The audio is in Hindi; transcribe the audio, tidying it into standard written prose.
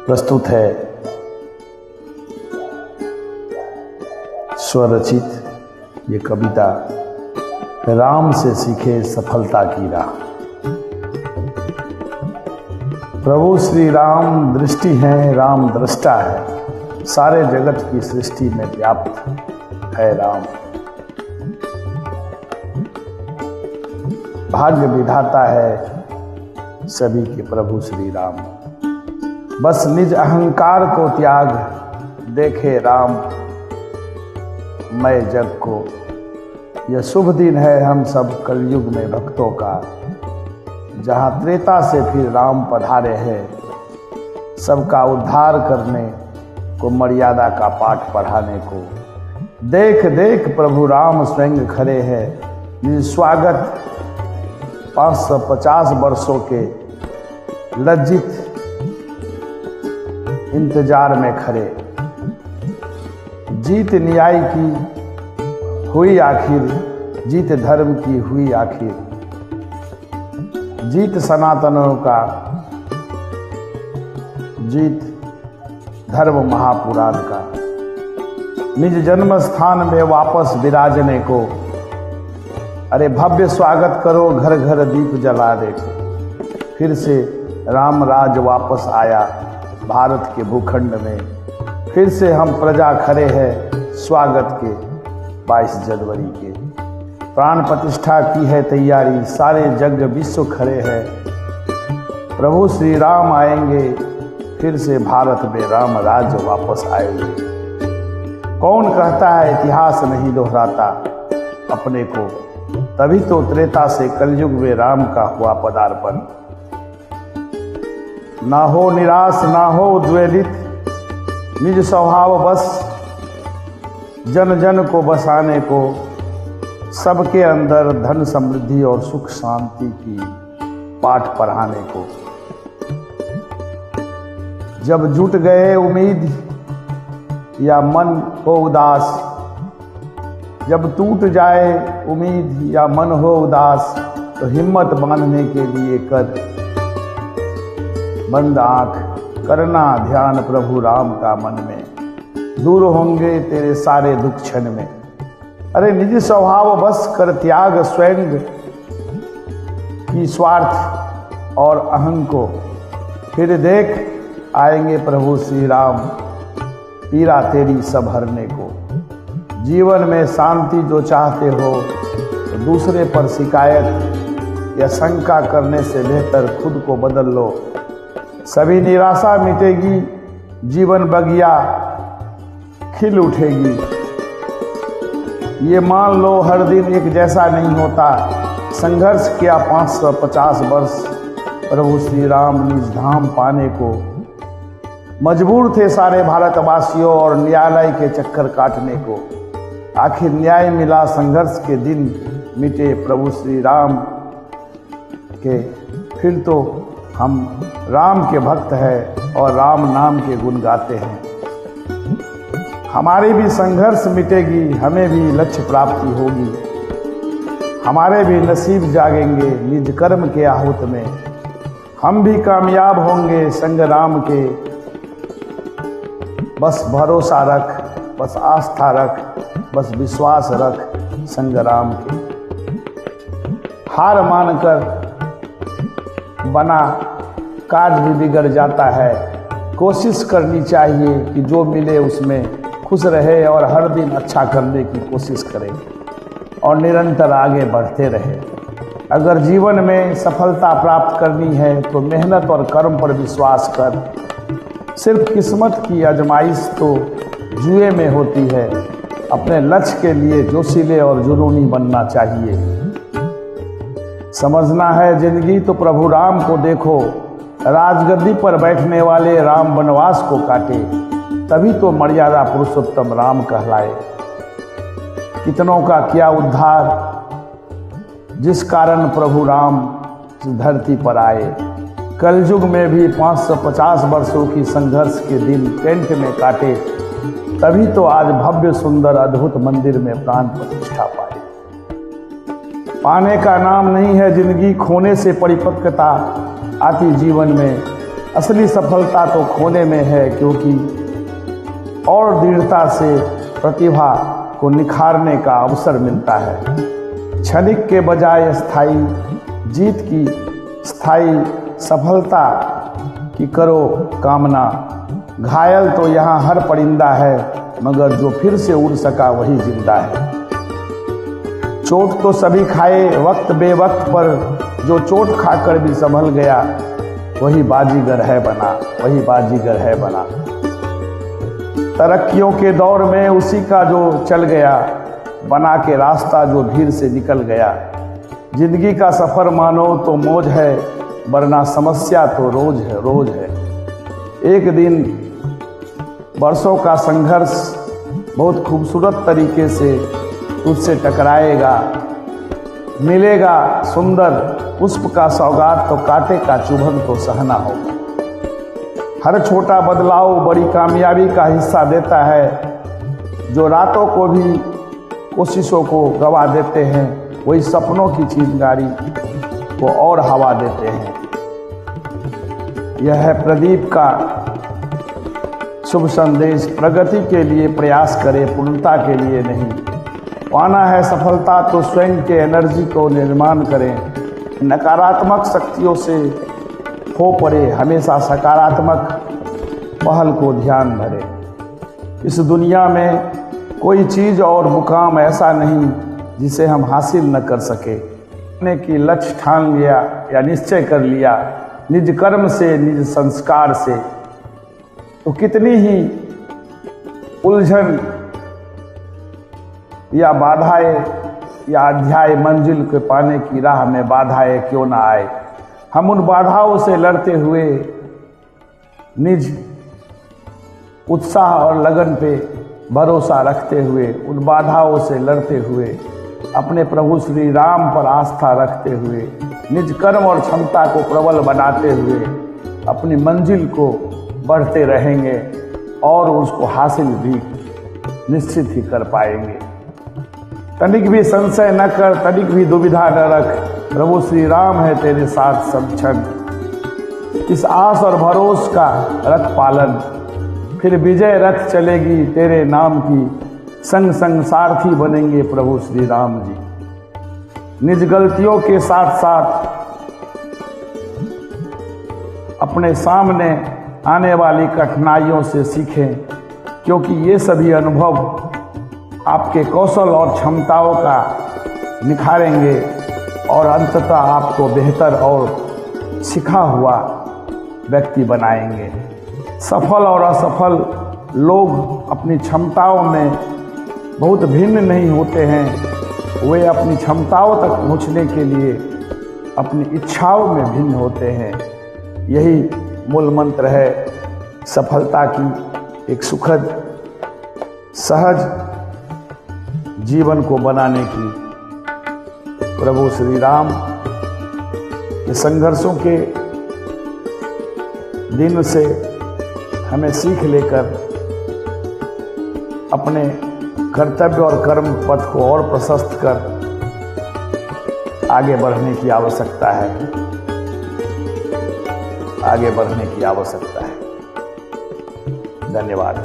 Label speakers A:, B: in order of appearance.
A: प्रस्तुत है स्वरचित ये कविता राम से सीखे सफलता की राह। प्रभु श्री राम दृष्टि हैं, राम दृष्टा है, सारे जगत की सृष्टि में व्याप्त है राम। भाग्य विधाता है सभी के प्रभु श्री राम। बस निज अहंकार को त्याग देखे राम मैं जग को। यह शुभ दिन है हम सब कलयुग में भक्तों का, जहाँ त्रेता से फिर राम पधारे हैं, सबका उद्धार करने को, मर्यादा का पाठ पढ़ाने को। देख देख प्रभु राम स्वयं खड़े हैं, निज स्वागत 550 वर्षों के लज्जित इंतजार में खड़े। जीत न्याय की हुई आखिर, जीत धर्म की हुई आखिर, जीत सनातनों का, जीत धर्म महापुराण का। निज जन्म स्थान में वापस विराजने को, अरे भव्य स्वागत करो, घर घर दीप जला दे। फिर से राम राज वापस आया भारत के भूखंड में। फिर से हम प्रजा खड़े हैं स्वागत के 22 जनवरी के। प्राण प्रतिष्ठा की है तैयारी, सारे जग विश्व खड़े हैं। प्रभु श्री राम आएंगे, फिर से भारत में राम राज्य वापस आएंगे। कौन कहता है इतिहास नहीं दोहराता अपने को, तभी तो त्रेता से कलयुग में राम का हुआ पदार्पण। ना हो निराश ना हो उद्वेलित, निज स्वभाव बस जन जन को बसाने को, सबके अंदर धन समृद्धि और सुख शांति की पाठ पढ़ाने को। जब जुट गए उम्मीद या मन हो उदास, जब टूट जाए उम्मीद या मन हो उदास, तो हिम्मत बांधने के लिए कर बंद आंख करना ध्यान प्रभु राम का मन में। दूर होंगे तेरे सारे दुख क्षण में। अरे निज स्वभाव बस कर त्याग स्वयं की स्वार्थ और अहं को। फिर देख आएंगे प्रभु श्री राम, पीड़ा तेरी सब हरने को। जीवन में शांति जो चाहते हो, तो दूसरे पर शिकायत या शंका करने से बेहतर खुद को बदल लो। सभी निराशा मिटेगी, जीवन बगिया खिल उठेगी। ये मान लो हर दिन एक जैसा नहीं होता। संघर्ष किया 550 वर्ष प्रभु श्री राम निज धाम पाने को। मजबूर थे सारे भारतवासियों और न्यायालय के चक्कर काटने को। आखिर न्याय मिला, संघर्ष के दिन मिटे प्रभु श्री राम के। फिर तो हम राम के भक्त हैं और राम नाम के गुण गाते हैं। हमारी भी संघर्ष मिटेगी, हमें भी लक्ष्य प्राप्ति होगी। हमारे भी नसीब जागेंगे निज कर्म के आहुत में। हम भी कामयाब होंगे संग राम के। बस भरोसा रख, बस आस्था रख, बस विश्वास रख संग राम के। हार मानकर बना कार्य भी बिगड़ जाता है। कोशिश करनी चाहिए कि जो मिले उसमें खुश रहे और हर दिन अच्छा करने की कोशिश करें और निरंतर आगे बढ़ते रहे। अगर जीवन में सफलता प्राप्त करनी है तो मेहनत और कर्म पर विश्वास कर। सिर्फ किस्मत की आजमाइश तो जुए में होती है। अपने लक्ष्य के लिए जोशीले और जुनूनी बनना चाहिए। समझना है जिंदगी तो प्रभु राम को देखो। राजगद्दी पर बैठने वाले राम वनवास को काटे, तभी तो मर्यादा पुरुषोत्तम राम कहलाए। कितनों का किया उद्धार, जिस कारण प्रभु राम धरती पर आए। कलयुग में भी 550 वर्षों की संघर्ष के दिन टेंट में काटे, तभी तो आज भव्य सुंदर अद्भुत मंदिर में प्राण प्रतिष्ठा पाए। पाने का नाम नहीं है जिंदगी, खोने से परिपक्वता आती जीवन में। असली सफलता तो खोने में है, क्योंकि और दृढ़ता से प्रतिभा को निखारने का अवसर मिलता है। क्षणिक के बजाय स्थायी जीत की, स्थायी सफलता की करो कामना। घायल तो यहाँ हर परिंदा है, मगर जो फिर से उड़ सका वही जिंदा है। चोट तो सभी खाए वक्त बेवक्त पर, जो चोट खाकर भी संभल गया वही बाजीगर है बना, वही बाजीगर है बना। तरक्कियों के दौर में उसी का जो चल गया, बना के रास्ता जो भीड़ से निकल गया। जिंदगी का सफर मानो तो मौज है, वरना समस्या तो रोज है, रोज है। एक दिन वर्षों का संघर्ष बहुत खूबसूरत तरीके से तुझसे टकराएगा। मिलेगा सुंदर पुष्प का सौगात, तो कांटे का चुभन तो सहना होगा। हर छोटा बदलाव बड़ी कामयाबी का हिस्सा देता है। जो रातों को भी कोशिशों को गवा देते हैं, वही सपनों की चिंगारी को और हवा देते हैं। यह है प्रदीप का शुभ संदेश। प्रगति के लिए प्रयास करें, पूर्णता के लिए नहीं। पाना है सफलता तो स्वयं के एनर्जी को निर्माण करें। नकारात्मक शक्तियों से हो पड़े, हमेशा सकारात्मक पहल को ध्यान धरें। इस दुनिया में कोई चीज़ और मुकाम ऐसा नहीं जिसे हम हासिल न कर सके। अपने की लक्ष्य ठान लिया या निश्चय कर लिया, निज कर्म से, निज संस्कार से, तो कितनी ही उलझन या बाधाएं या अध्याय मंजिल के पाने की राह में बाधाएं क्यों ना आए, हम उन बाधाओं से लड़ते हुए निज उत्साह और लगन पे भरोसा रखते हुए, उन बाधाओं से लड़ते हुए, अपने प्रभु श्री राम पर आस्था रखते हुए, निज कर्म और क्षमता को प्रबल बनाते हुए अपनी मंजिल को बढ़ते रहेंगे और उसको हासिल भी निश्चित ही कर पाएंगे। तनिक भी संशय न कर, तनिक भी दुविधा न रख, प्रभु श्री राम है तेरे साथ सब क्षण। इस आस और भरोस का रख पालन, फिर विजय रथ चलेगी तेरे नाम की। संग संग सारथी बनेंगे प्रभु श्री राम जी। निज गलतियों के साथ साथ अपने सामने आने वाली कठिनाइयों से सीखें, क्योंकि ये सभी अनुभव आपके कौशल और क्षमताओं का निखारेंगे और अंततः आपको बेहतर और सिखा हुआ व्यक्ति बनाएंगे। सफल और असफल लोग अपनी क्षमताओं में बहुत भिन्न नहीं होते हैं। वे अपनी क्षमताओं तक पहुंचने के लिए अपनी इच्छाओं में भिन्न होते हैं। यही मूल मंत्र है सफलता की, एक सुखद सहज जीवन को बनाने की। प्रभु श्री राम के संघर्षों के दिन से हमें सीख लेकर अपने कर्तव्य और कर्म पथ को और प्रशस्त कर आगे बढ़ने की आवश्यकता है, आगे बढ़ने की आवश्यकता है। धन्यवाद।